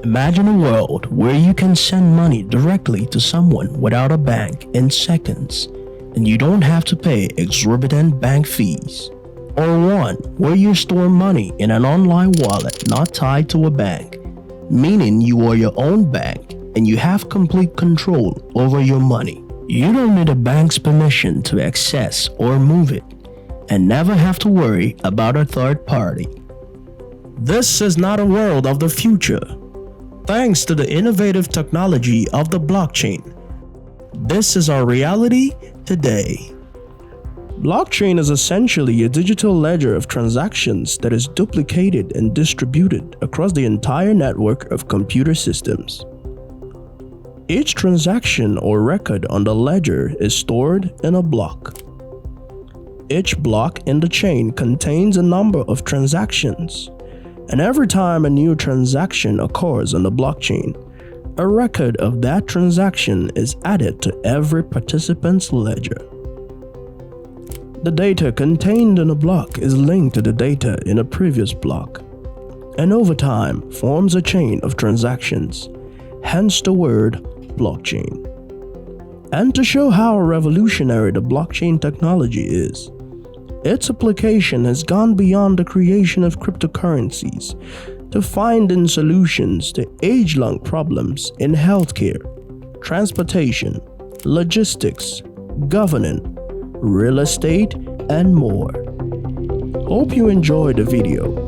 Imagine a world where you can send money directly to someone without a bank in seconds, and you don't have to pay exorbitant bank fees. Or one where you store money in an online wallet not tied to a bank, meaning you are your own bank and you have complete control over your money. You don't need a bank's permission to access or move it, and never have to worry about a third party. This is not a world of the future, thanks to the innovative technology of the blockchain. This is our reality today. Blockchain is essentially a digital ledger of transactions that is duplicated and distributed across the entire network of computer systems. Each transaction or record on the ledger is stored in a block. Each block in the chain contains a number of transactions, and every time a new transaction occurs on the blockchain, a record of that transaction is added to every participant's ledger. The data contained in a block is linked to the data in a previous block, and over time forms a chain of transactions, hence the word blockchain. And to show how revolutionary the blockchain technology is, its application has gone beyond the creation of cryptocurrencies to finding solutions to age-long problems in healthcare, transportation, logistics, governance, real estate, and more. Hope you enjoyed the video.